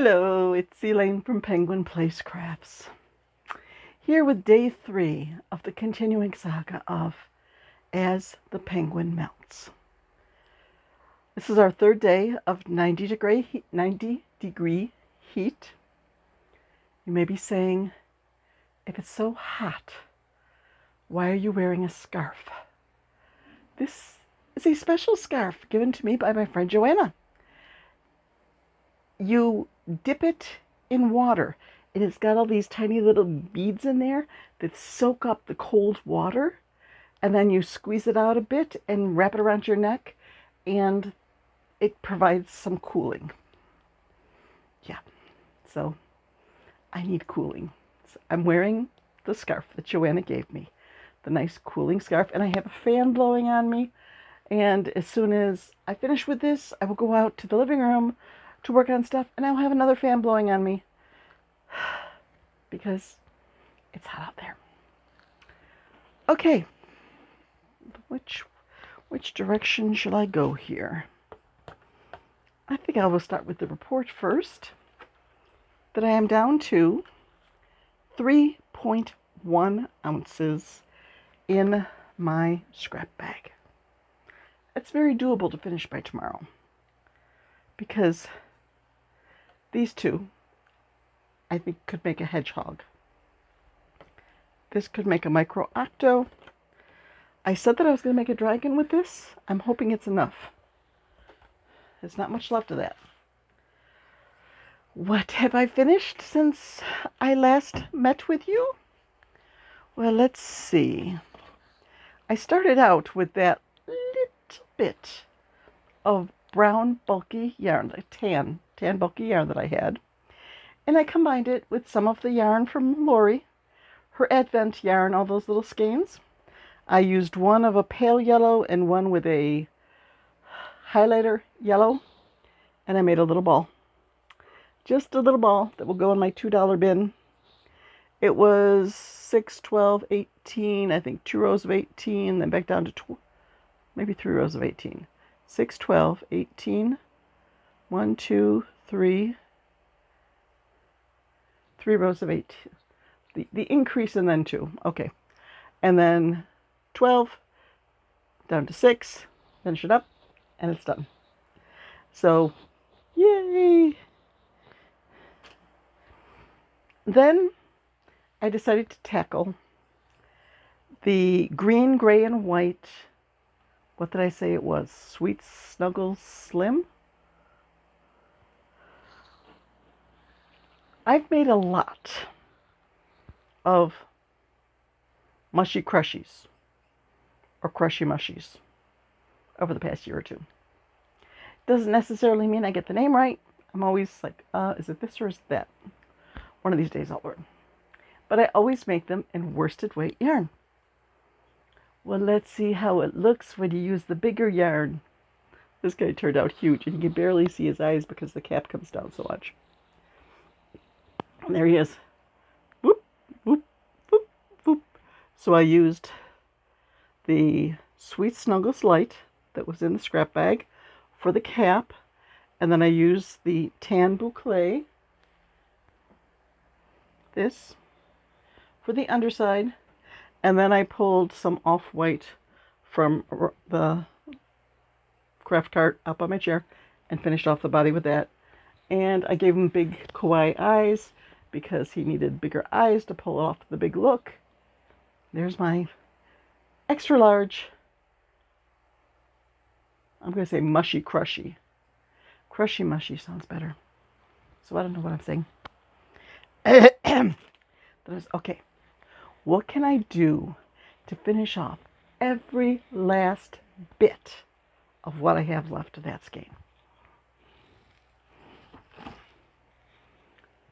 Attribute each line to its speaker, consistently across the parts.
Speaker 1: Hello, it's Elaine from Penguin Place Crafts, here with day 3 of the continuing saga of As the Penguin Melts. This is our third day of 90-degree heat. You may be saying, if it's so hot, why are you wearing a scarf? This is a special scarf given to me by my friend Joanna. You dip it in water, and it's got all these tiny little beads in there that soak up the cold water, and then you squeeze it out a bit and wrap it around your neck, and it provides some cooling. Yeah, so I need cooling. So I'm wearing the scarf that Joanna gave me, the nice cooling scarf, and I have a fan blowing on me, and as soon as I finish with this, I will go out to the living room to work on stuff, and I'll have another fan blowing on me because it's hot out there. Okay, which direction shall I go here? I think I will start with the report first, that I am down to 3.1 ounces in my scrap bag. It's very doable to finish by tomorrow, because these two, I think, could make a hedgehog. This could make a micro octo. I said that I was going to make a dragon with this. I'm hoping it's enough. There's not much left of that. What have I finished since I last met with you? Well, let's see. I started out with that little bit of brown bulky yarn, like tan bulky yarn that I had, and I combined it with some of the yarn from Lori, her Advent yarn, all those little skeins. I used one of a pale yellow and one with a highlighter yellow, and I made a little ball. Just a little ball that will go in my $2 bin. It was 6, 12, 18, I think 2 rows of 18, then back down to maybe 3 rows of 18. 6, 12, 18, 1, 2, 3 rows of 8. The increase and then 2. Okay. And then 12 down to 6, finish it up, and it's done. So, yay! Then I decided to tackle the green, gray, and white. What did I say it was? Sweet Snuggle Slim? I've made a lot of Mushy Crushies, or Crushy Mushies, over the past year or two. Doesn't necessarily mean I get the name right. I'm always like, is it this or is that? One of these days I'll learn. But I always make them in worsted weight yarn. Well, let's see how it looks when you use the bigger yarn. This guy turned out huge, and you can barely see his eyes because the cap comes down so much. And there he is. Whoop, whoop, whoop, whoop. So I used the Sweet Snuggles Light that was in the scrap bag for the cap, and then I used the Tan Boucle, this, for the underside, and then I pulled some off-white from the craft cart up on my chair and finished off the body with that. And I gave him big kawaii eyes because he needed bigger eyes to pull off the big look. There's my extra large, I'm going to say Mushy Crushy. Crushy Mushy sounds better. So I don't know what I'm saying. Okay, what can I do to finish off every last bit of what I have left of that skein?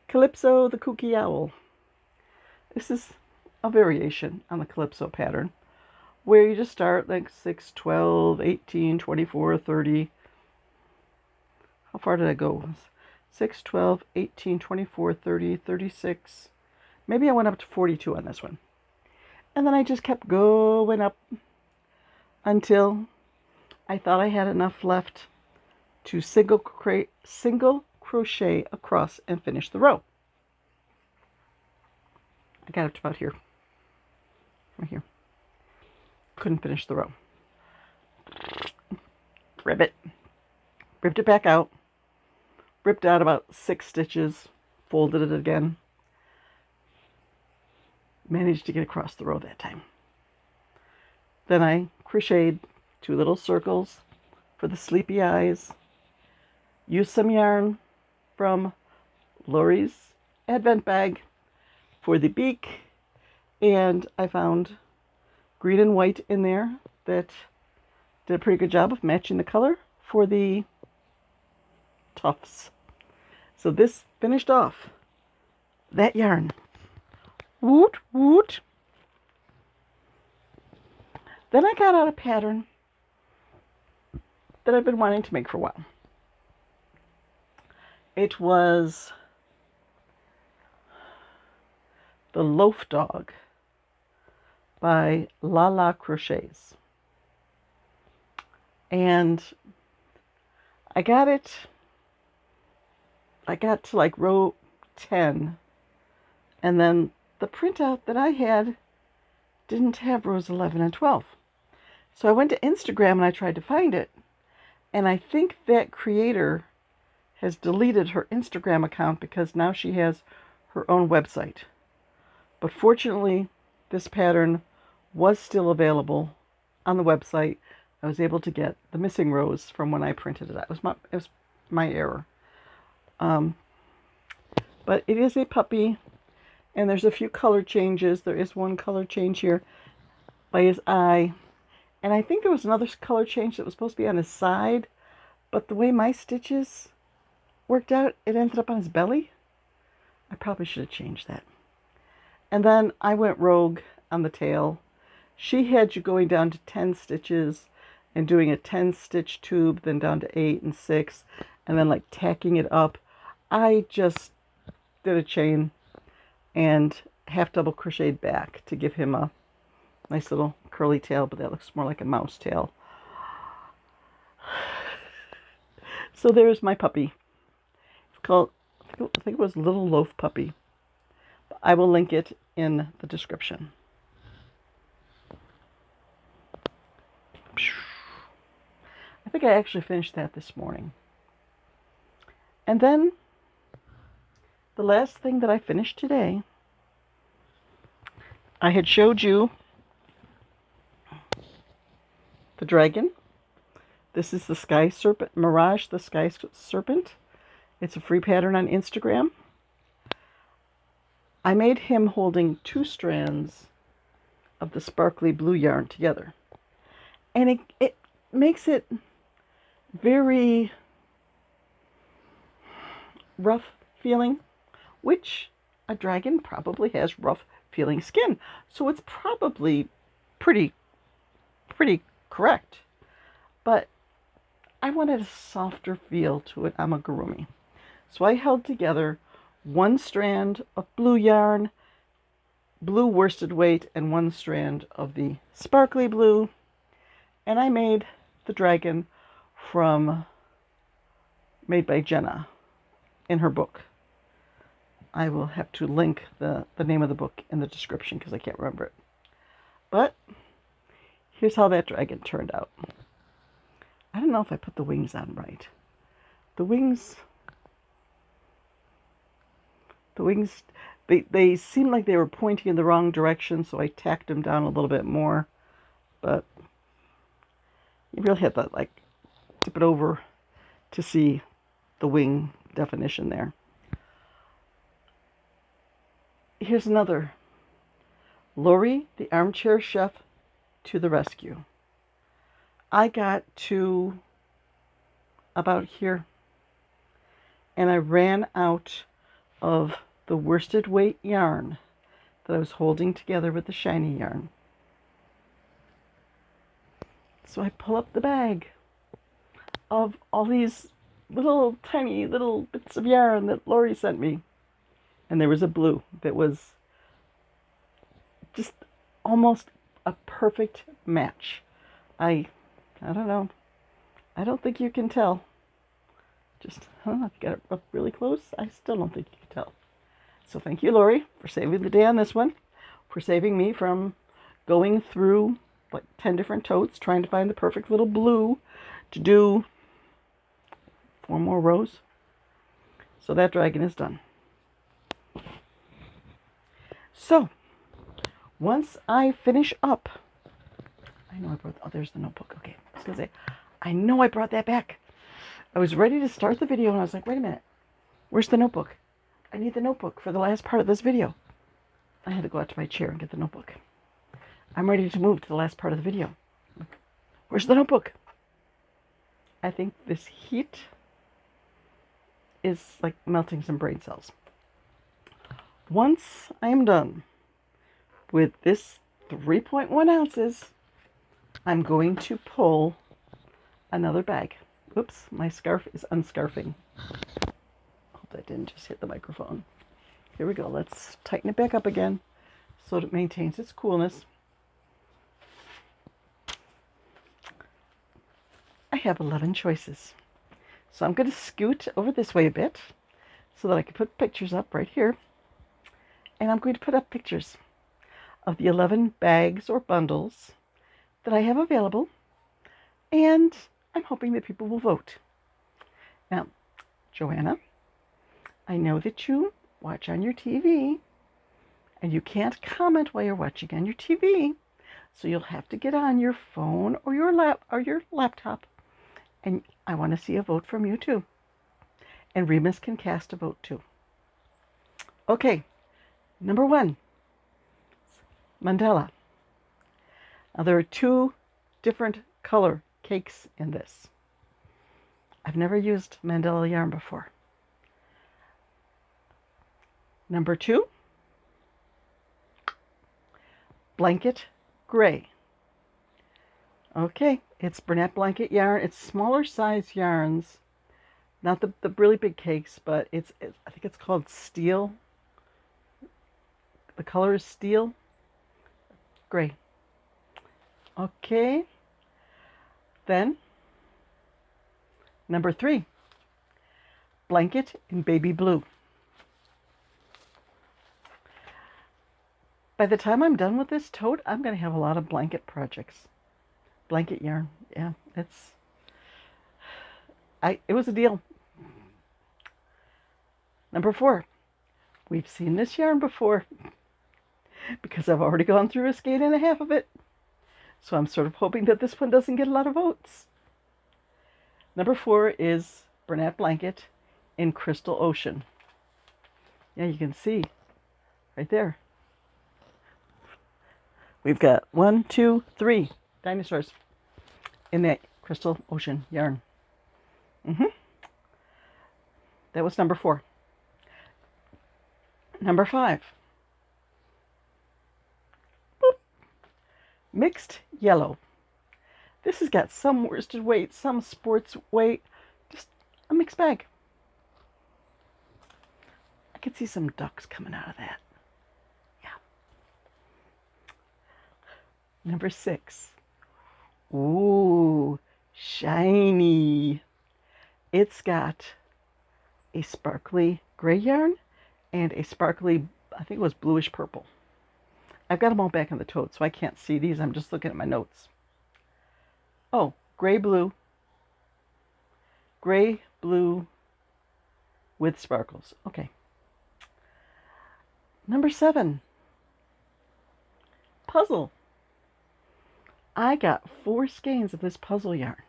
Speaker 1: Calypso the Kooky Owl. This is a variation on the Calypso pattern, where you just start like 6, 12, 18, 24, 30. How far did I go? 6, 12, 18, 24, 30, 36. Maybe I went up to 42 on this one. And then I just kept going up until I thought I had enough left to single crochet across and finish the row. I got it to about here, right here. Couldn't finish the row. Ribbed it back out, ripped out about 6 stitches, folded it again. Managed to get across the row that time. Then I crocheted 2 little circles for the sleepy eyes. Used some yarn from Lori's Advent Bag for the beak, and I found green and white in there that did a pretty good job of matching the color for the tufts. So this finished off that yarn. Woot woot. Then I got out a pattern that I've been wanting to make for a while. It was the Loaf Dog by La Crochets. And I got to like row 10, and then the printout that I had didn't have rows 11 and 12. So I went to Instagram and I tried to find it, and I think that creator has deleted her Instagram account because now she has her own website. But fortunately, this pattern was still available on the website. I was able to get the missing rows from when I printed it. It was my error. But it is a puppy, and there's a few color changes. There is one color change here by his eye, and I think there was another color change that was supposed to be on his side, but the way my stitches worked out, it ended up on his belly. I probably should have changed that. And then I went rogue on the tail. She had you going down to 10 stitches and doing a 10 stitch tube, then down to 8 and 6, and then like tacking it up. I just did a chain and half double crocheted back to give him a nice little curly tail, but that looks more like a mouse tail. So there's my puppy. It's called, I think it was Little Loaf Puppy. I will link it in the description. I think I actually finished that this morning. And then the last thing that I finished today, I had showed you the dragon. This is the Sky Serpent, Mirage the Sky Serpent. It's a free pattern on Instagram. I made him holding 2 strands of the sparkly blue yarn together. And it makes it very rough feeling, which a dragon probably has rough feeling skin. So it's probably pretty correct. But I wanted a softer feel to an amigurumi. So I held together 1 strand of blue yarn, blue worsted weight, and 1 strand of the sparkly blue. And I made the dragon made by Genna in her book. I will have to link the name of the book in the description because I can't remember it. But here's how that dragon turned out. I don't know if I put the wings on right. The wings, they seemed like they were pointing in the wrong direction, so I tacked them down a little bit more. But you really have to like tip it over to see the wing definition there. Here's another. Lori, the armchair chef, to the rescue. I got to about here, and I ran out of the worsted weight yarn that I was holding together with the shiny yarn. So I pull up the bag of all these little tiny little bits of yarn that Lori sent me. And there was a blue that was just almost a perfect match. I don't know. I don't think you can tell. Just, I got it up really close. I still don't think you can tell. So thank you, Lori, for saving the day on this one, for saving me from going through like 10 different totes, trying to find the perfect little blue to do 4 more rows. So that dragon is done. So once I finish up, I know I brought, oh, there's the notebook. Okay, I was going to say, I know I brought that back. I was ready to start the video and I was like, wait a minute, where's the notebook? I need the notebook for the last part of this video. I had to go out to my chair and get the notebook. I'm ready to move to the last part of the video. Where's the notebook? I think this heat is like melting some brain cells. Once I am done with this 3.1 ounces, I'm going to pull another bag. Oops, my scarf is unscarfing. Hope that didn't just hit the microphone. Here we go. Let's tighten it back up again so that it maintains its coolness. I have 11 choices. So I'm going to scoot over this way a bit so that I can put pictures up right here. And I'm going to put up pictures of the 11 bags or bundles that I have available. And I'm hoping that people will vote. Now, Joanna, I know that you watch on your TV and you can't comment while you're watching on your TV. So you'll have to get on your phone or your laptop. And I want to see a vote from you too. And Remus can cast a vote too. Okay, number 1, Mandela. Now there are 2 different color cakes in this. I've never used Mandela yarn before. Number 2, Blanket Gray. Okay, it's Bernat Blanket yarn. It's smaller size yarns, not the really big cakes, but I think it's called Steel. The color is Steel Gray. Okay, then number 3, Blanket in Baby Blue. By the time I'm done with this tote, I'm going to have a lot of blanket projects. Blanket yarn, yeah, it was a deal. Number 4, we've seen this yarn before because I've already gone through a skein and a half of it. So I'm sort of hoping that this one doesn't get a lot of votes. Number 4 is Bernat Blanket in Crystal Ocean. Yeah, you can see right there. We've got 1, 2, 3 dinosaurs in that Crystal Ocean yarn. That was number 4. Number 5. Boop. Mixed Yellow. This has got some worsted weight, some sports weight, just a mixed bag. I could see some ducks coming out of that. Yeah. Number 6. Ooh, shiny. It's got a sparkly gray yarn and a sparkly, I think it was bluish purple. I've got them all back in the tote, so I can't see these. I'm just looking at my notes. Oh, gray blue with sparkles. Okay. Number 7, puzzle. I got 4 skeins of this puzzle yarn.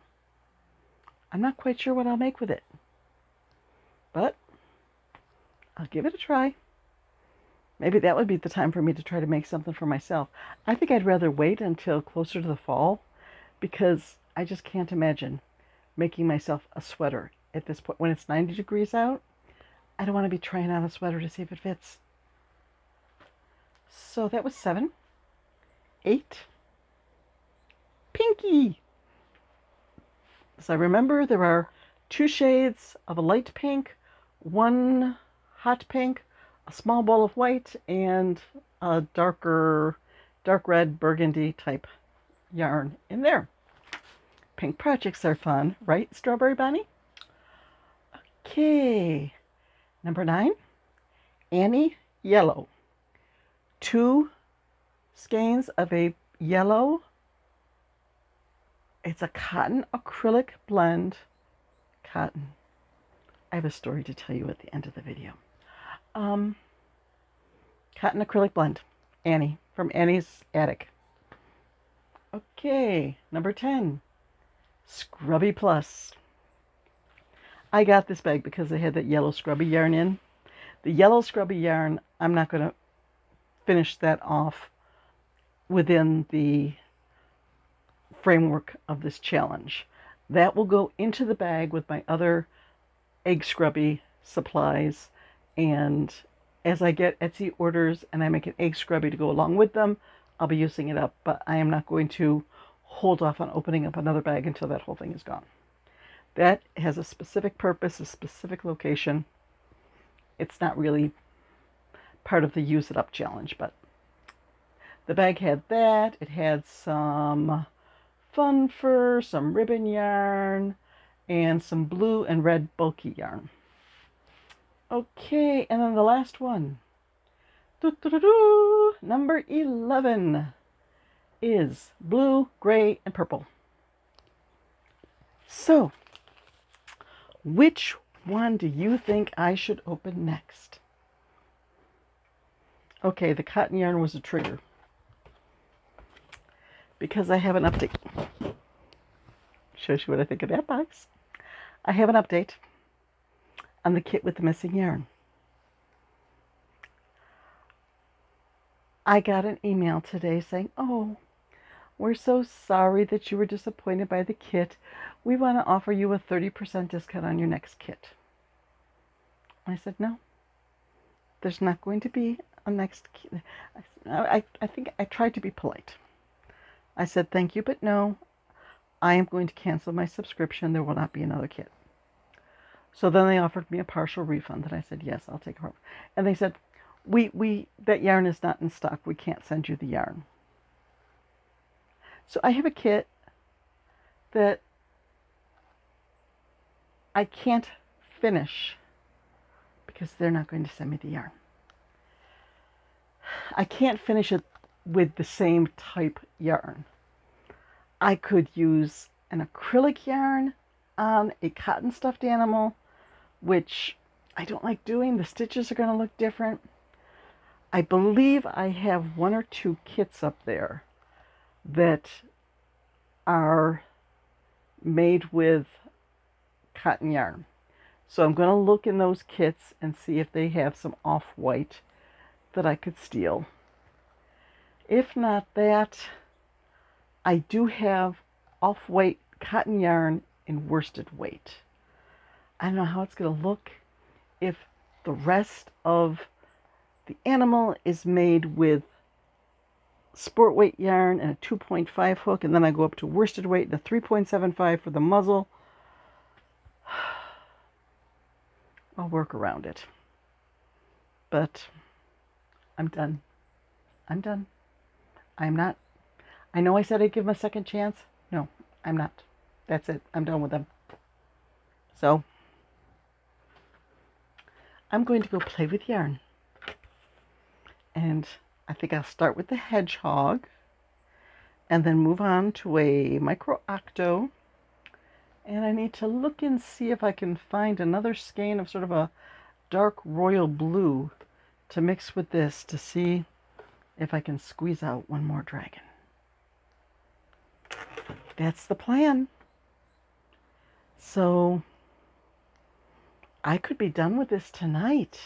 Speaker 1: I'm not quite sure what I'll make with it, but I'll give it a try. Maybe that would be the time for me to try to make something for myself. I think I'd rather wait until closer to the fall because I just can't imagine making myself a sweater at this point. When it's 90 degrees out, I don't want to be trying on a sweater to see if it fits. So that was 7. 8. Pinky. So I remember there are 2 shades of a light pink, 1 hot pink, a small ball of white, and a dark red burgundy type yarn in there. Pink projects are fun, right, Strawberry Bonnie? Okay, number 9, Annie Yellow. 2 skeins of a yellow, it's a cotton acrylic blend. Cotton. I have a story to tell you at the end of the video. Cotton acrylic blend. Annie, from Annie's Attic. Okay, number 10, Scrubby Plus. I got this bag because they had that yellow scrubby yarn in. The yellow scrubby yarn, I'm not going to finish that off within the framework of this challenge. That will go into the bag with my other egg scrubby supplies, and as I get Etsy orders and I make an egg scrubby to go along with them, I'll be using it up, but I am not going to hold off on opening up another bag until that whole thing is gone. That has a specific purpose, a specific location. It's not really part of the use it up challenge, but the bag had that. It had some fun fur, some ribbon yarn, and some blue and red bulky yarn. Okay, and then the last one. Number 11 is blue, gray, and purple. So, which one do you think I should open next? Okay, the cotton yarn was a trigger, because I have an update. Shows you what I think of that box. I have an update on the kit with the missing yarn. I got an email today saying, "Oh, we're so sorry that you were disappointed by the kit. We want to offer you a 30% discount on your next kit." I said, "No, there's not going to be a next kit." I think I tried to be polite. I said, "Thank you, but no. I am going to cancel my subscription. There will not be another kit." So then they offered me a partial refund, and I said, "Yes, I'll take it." And they said, we that yarn is not in stock. We can't send you the yarn." So I have a kit that I can't finish because they're not going to send me the yarn. I can't finish it with the same type yarn. I could use an acrylic yarn on a cotton stuffed animal, which I don't like doing. The stitches are going to look different. I believe I have 1 or 2 kits up there that are made with cotton yarn. So I'm going to look in those kits and see if they have some off-white that I could steal. If not that, I do have off-white cotton yarn in worsted weight. I don't know how it's going to look if the rest of the animal is made with sport weight yarn and a 2.5 hook, and then I go up to worsted weight and a 3.75 for the muzzle. I'll work around it. But I'm done. I'm done. I'm not. I know I said I'd give them a second chance. No, I'm not. That's it. I'm done with them. So I'm going to go play with yarn. And I think I'll start with the hedgehog and then move on to a micro octo. And I need to look and see if I can find another skein of sort of a dark royal blue to mix with this to see if I can squeeze out one more dragon. That's the plan. So I could be done with this tonight.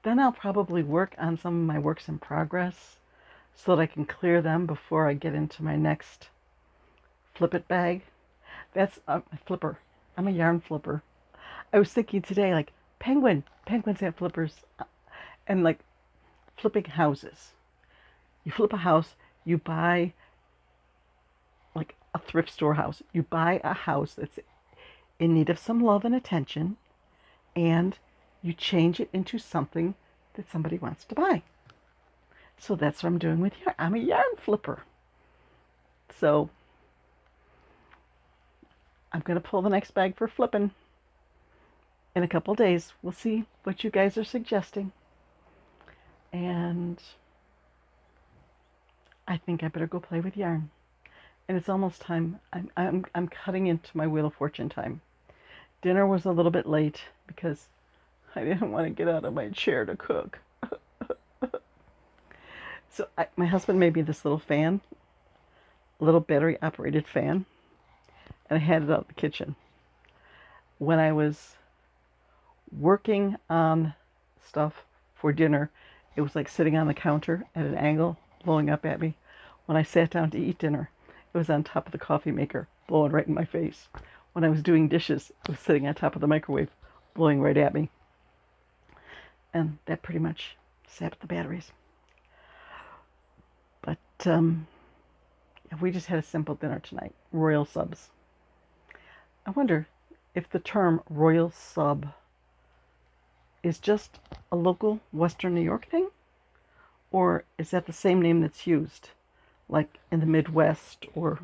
Speaker 1: Then I'll probably work on some of my works in progress so that I can clear them before I get into my next flip it bag. That's a flipper. I'm a yarn flipper. I was thinking today, like, penguins have flippers, and like flipping houses. You flip a house, you buy like a thrift store house. You buy a house that's in need of some love and attention, and you change it into something that somebody wants to buy. So that's what I'm doing with yarn. I'm a yarn flipper. So I'm going to pull the next bag for flipping. in a couple days, we'll see what you guys are suggesting. And I think I better go play with yarn. And it's almost time. I'm cutting into my Wheel of Fortune time. Dinner was a little bit late because I didn't want to get out of my chair to cook. So my husband made me this little fan, a little battery operated fan, and I had it out in the kitchen. When I was working on stuff for dinner, it was like sitting on the counter at an angle, blowing up at me. When I sat down to eat dinner, it was on top of the coffee maker, blowing right in my face. When I was doing dishes, it was sitting on top of the microwave, blowing right at me. And that pretty much sapped the batteries. But we just had a simple dinner tonight, royal subs. I wonder if the term royal sub is just a local Western New York thing, or is that the same name that's used, like in the Midwest or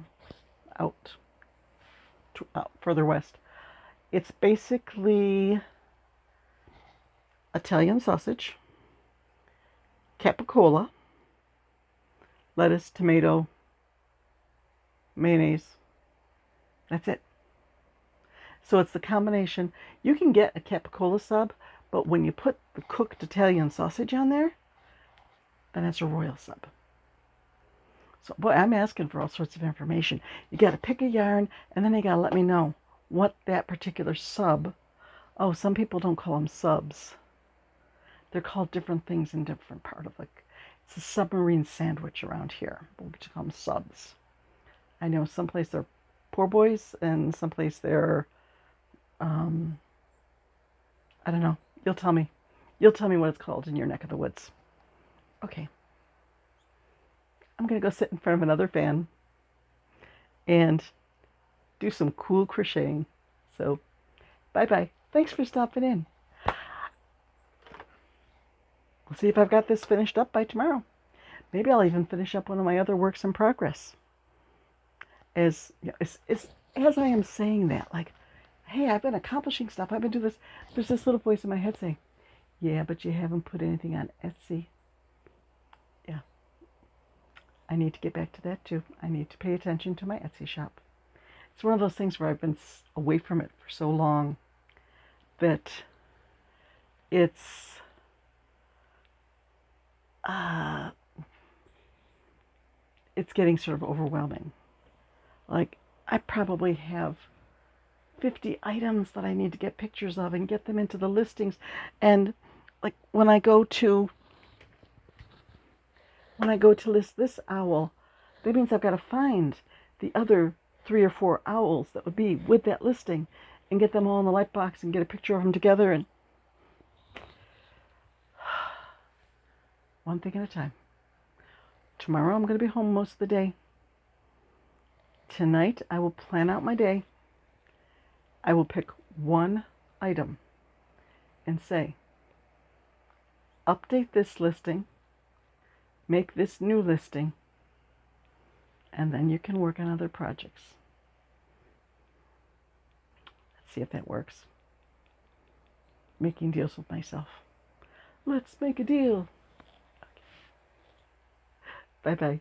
Speaker 1: out further west? It's basically Italian sausage, capicola, lettuce, tomato, mayonnaise. That's it. So it's the combination. You can get a capicola sub, but when you put the cooked Italian sausage on there, then it's a royal sub. So, boy, I'm asking for all sorts of information. You got to pick a yarn, and then you got to let me know what that particular sub. Oh, some people don't call them subs. They're called different things in different part of it's a submarine sandwich around here. But we call them subs. I know someplace they're poor boys, and someplace they're, I don't know. You'll tell me. You'll tell me what it's called in your neck of the woods. Okay. I'm going to go sit in front of another fan and do some cool crocheting. So, bye-bye. Thanks for stopping in. We'll see if I've got this finished up by tomorrow. Maybe I'll even finish up one of my other works in progress. As I am saying that, like, hey, I've been accomplishing stuff. I've been doing this. There's this little voice in my head saying, yeah, but you haven't put anything on Etsy. Yeah. I need to get back to that too. I need to pay attention to my Etsy shop. It's one of those things where I've been away from it for so long that it's getting sort of overwhelming. Like, I probably have 50 items that I need to get pictures of and get them into the listings. And like when I go to list this owl, that means I've got to find the other 3 or 4 owls that would be with that listing and get them all in the light box and get a picture of them together, and one thing at a time. Tomorrow I'm going to be home most of the day. Tonight I will plan out my day. I will pick one item and say, update this listing, make this new listing, and then you can work on other projects. Let's see if that works. Making deals with myself. Let's make a deal. Okay. Bye-bye.